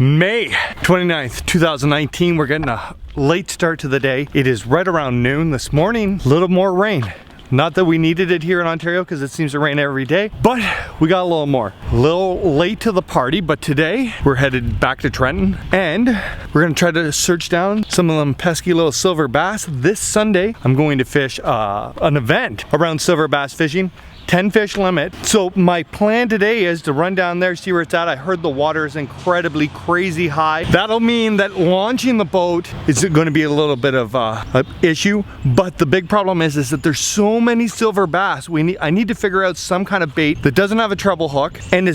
May 29th, 2019. We're getting a late start to the day. It is right around noon this morning. A little more rain. Not that we needed it here in Ontario because it seems to rain every day, but we got a little more. A little late to the party, but today we're headed back to Trenton and we're gonna try to search down some of them pesky little silver bass. This Sunday, I'm going to fish an event around silver bass fishing. 10 fish limit. So my plan today is to run down there, see where it's at. I heard the water is incredibly crazy high. That'll mean that launching the boat is going to be a little bit of an issue. But the big problem is that there's so many silver bass. I need to figure out some kind of bait that doesn't have a treble hook and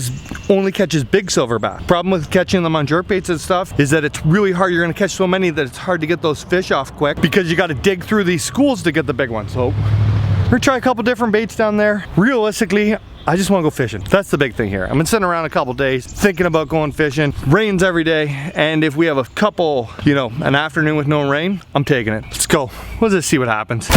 only catches big silver bass. Problem with catching them on jerk baits and stuff is that it's really hard. You're going to catch so many that it's hard to get those fish off quick because you got to dig through these schools to get the big ones. So we're gonna try a couple different baits down there. Realistically, I just wanna go fishing. That's the big thing here. I've been sitting around a couple days thinking about going fishing. Rains every day, and if we have a couple, an afternoon with no rain, I'm taking it. Let's go. Let's just see what happens.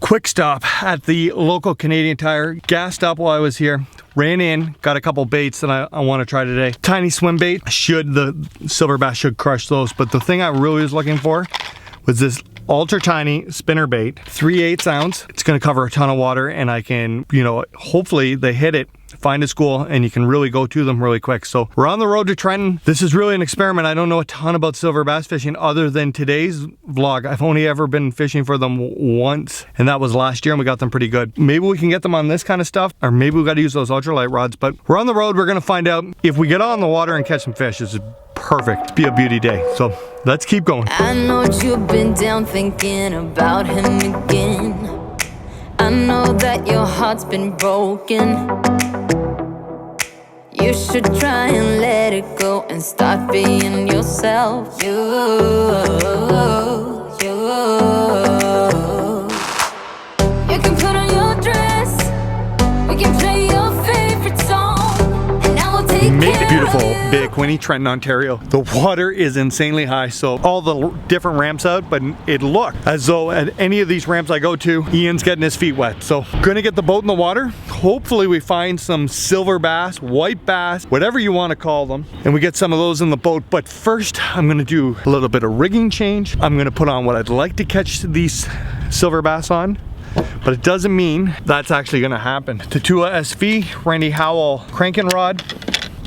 Quick stop at the local Canadian Tire. Gassed up while I was here. Ran in, got a couple baits that I want to try today. Tiny swim bait. The silver bass should crush those. But the thing I really was looking for was this ultra tiny spinner bait, 3/8 ounce. It's going to cover a ton of water, and I can, hopefully they hit it, find a school, and you can really go to them really quick. So we're on the road to Trenton. This is really an experiment. I don't know a ton about silver bass fishing other than today's vlog. I've only ever been fishing for them once, and that was last year, and we got them pretty good. Maybe we can get them on this kind of stuff, or maybe we got to use those ultralight rods, but we're on the road. We're going to find out if we get on the water and catch some fish. This is perfect. It'll be a beauty day. So let's keep going. I know you've been down thinking about him again. I know that your heart's been broken. You should try and let it go and start being yourself. You can put on your dress. We can play your favorite song, and I will take care Beautiful of you. Bay Quinte, Trenton, Ontario. The water is insanely high, so all the different ramps out, but it looked as though at any of these ramps I go to, Ian's getting his feet wet. So gonna get the boat in the water. Hopefully we find some silver bass, white bass, whatever you want to call them, and we get some of those in the boat. But first, I'm gonna do a little bit of rigging change. I'm gonna put on what I'd like to catch these silver bass on, but it doesn't mean that's actually gonna happen. Tatua SV, Randy Howell cranking rod.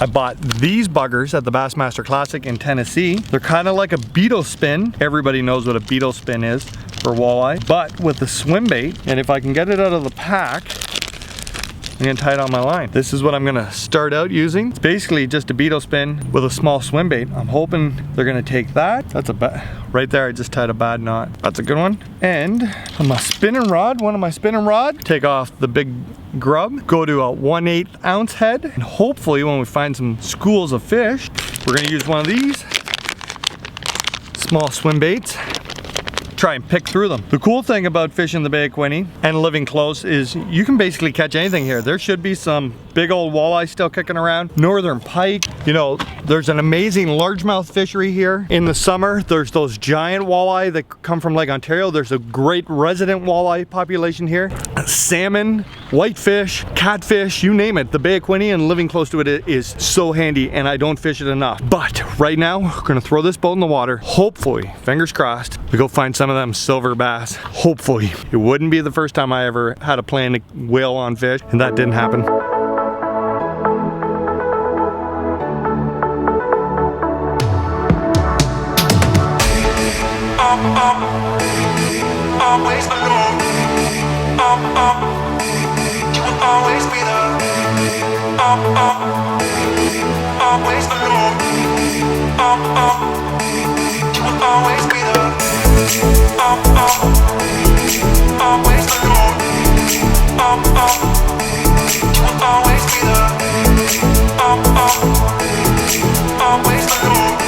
I bought these buggers at the Bassmaster Classic in Tennessee. They're kind of like a beetle spin. Everybody knows what a beetle spin is for walleye, but with the swim bait. And if I can get it out of the pack, I'm gonna tie it on my line. This is what I'm gonna start out using. It's basically just a beetle spin with a small swim bait. I'm hoping they're gonna take that. That's right there, I just tied a bad knot. That's a good one. And on my spinning rod, one of my spinning rod, take off the big grub, go to a 1/8 ounce head, and hopefully when we find some schools of fish, we're gonna use one of these small swim baits. Try and pick through them. The cool thing about fishing the Bay of Quinte and living close is you can basically catch anything here. There should be some big old walleye still kicking around. Northern pike. There's an amazing largemouth fishery here. In the summer, there's those giant walleye that come from Lake Ontario. There's a great resident walleye population here. Salmon, whitefish, catfish, you name it. The Bay of Quinte and living close to it is so handy, and I don't fish it enough. But right now, we're gonna throw this boat in the water. Hopefully, fingers crossed, we go find some of them silver bass. Hopefully. It wouldn't be the first time I ever had a plan to whale on fish, and that didn't happen. Always alone. You will always be there. Always alone. You will always be there. Always alone. You will always be there. Always alone.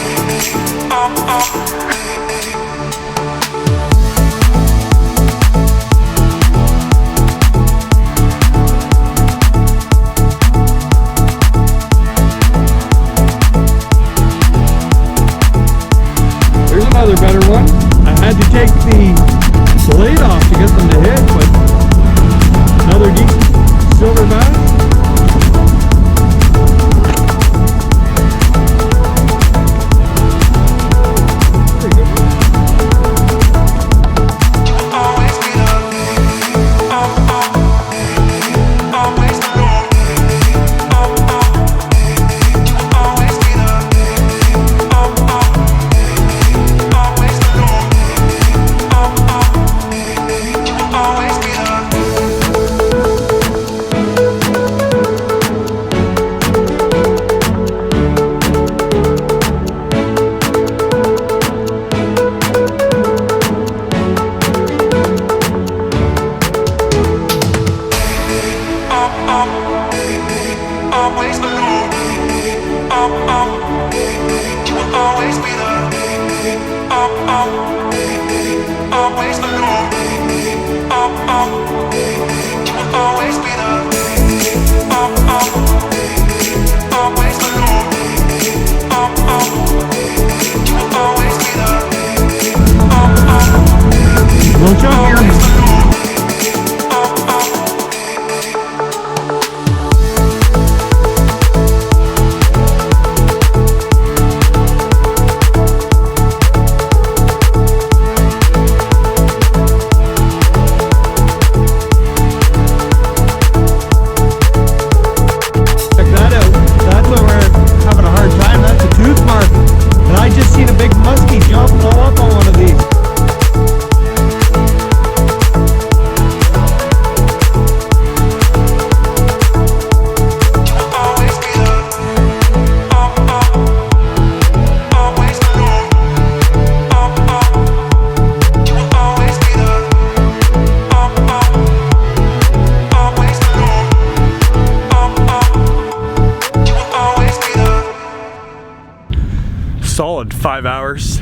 5 hours,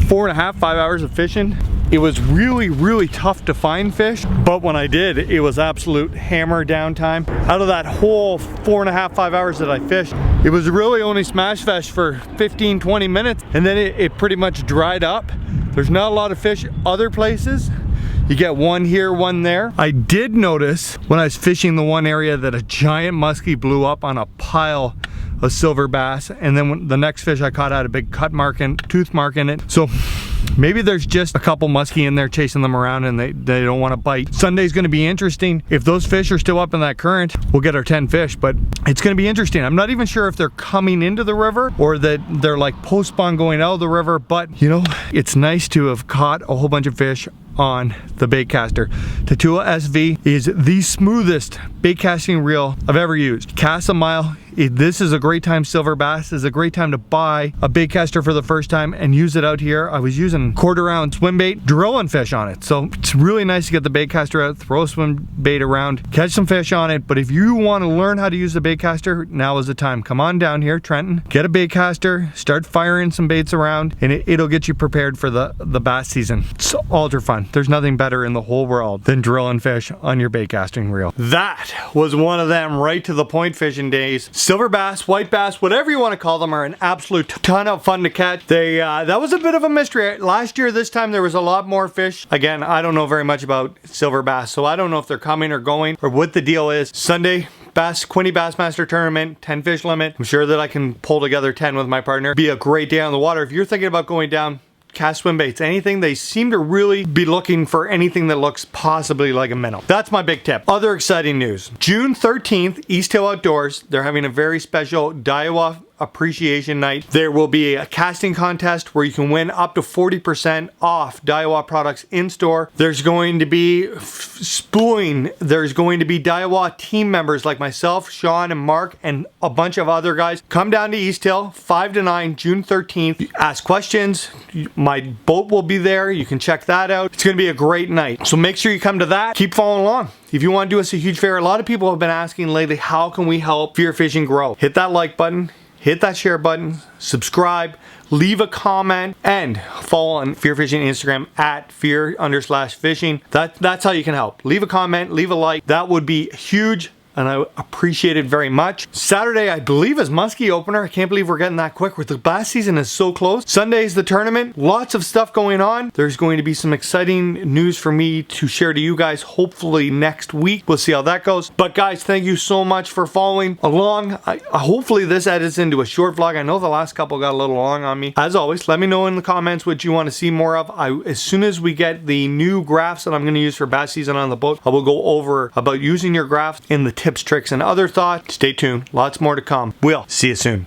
4.5, 5 hours of fishing. It was really tough to find fish, but when I did, it was absolute hammer downtime. Out of that whole 4.5, 5 hours that I fished, it was really only smash fish for 15, 20 minutes, and then it pretty much dried up. There's not a lot of fish other places. You get one here, one there. I did notice when I was fishing the one area that a giant muskie blew up on a pile of silver bass, and then when the next fish I caught had a big cut mark and tooth mark in it. So maybe there's just a couple muskie in there chasing them around and they don't want to bite. Sunday's going to be interesting. If those fish are still up in that current, we'll get our 10 fish, but it's going to be interesting. I'm not even sure if they're coming into the river or that they're like post spawn going out of the river, but you know, it's nice to have caught a whole bunch of fish on the bait caster. Tatua SV is the smoothest bait casting reel I've ever used. Cast a mile. This is a great time. Silver bass is a great time to buy a bait caster for the first time and use it out here. I was using 1/4 ounce swim bait, drilling fish on it. So it's really nice to get the bait caster out, throw a swim bait around, catch some fish on it. But if you want to learn how to use the bait caster, now is the time. Come on down here, Trenton, get a bait caster, start firing some baits around, and it'll get you prepared for the bass season. It's ultra fun. There's nothing better in the whole world than drilling fish on your bait casting reel. That was one of them right to the point fishing days. Silver bass, white bass, whatever you want to call them, are an absolute ton of fun to catch. That was a bit of a mystery. Last year, this time, there was a lot more fish. Again, I don't know very much about silver bass, so I don't know if they're coming or going or what the deal is. Sunday, Quinte Bassmaster tournament, 10 fish limit. I'm sure that I can pull together 10 with my partner. Be a great day on the water. If you're thinking about going down, cast swim baits, anything. They seem to really be looking for anything that looks possibly like a minnow. That's my big tip. Other exciting news. June 13th, East Hill Outdoors, they're having a very special Daiwa appreciation night. There will be a casting contest where you can win up to 40% off Daiwa products in store. There's going to be spooling. There's going to be Daiwa team members like myself, Sean, and Mark, and a bunch of other guys. Come down to East Hill, 5 to 9, June 13th. Ask questions. My boat will be there. You can check that out. It's going to be a great night. So make sure you come to that. Keep following along. If you want to do us a huge favor, a lot of people have been asking lately, how can we help Fear Fishing grow? Hit that like button. Hit that share button, subscribe, leave a comment, and follow on Fear Fishing Instagram at fear_fishing. That's how you can help. Leave a comment, leave a like. That would be huge, and I appreciate it very much. Saturday, I believe, is muskie opener. I can't believe we're getting that quick. The bass season is so close. Sunday is the tournament. Lots of stuff going on. There's going to be some exciting news for me to share to you guys, hopefully next week. We'll see how that goes. But guys, thank you so much for following along. Hopefully this edits into a short vlog. I know the last couple got a little long on me. As always, let me know in the comments what you want to see more of. As soon as we get the new graphs that I'm going to use for bass season on the boat, I will go over about using your graphs in the tips, tricks, and other thoughts. Stay tuned. Lots more to come. We'll see you soon.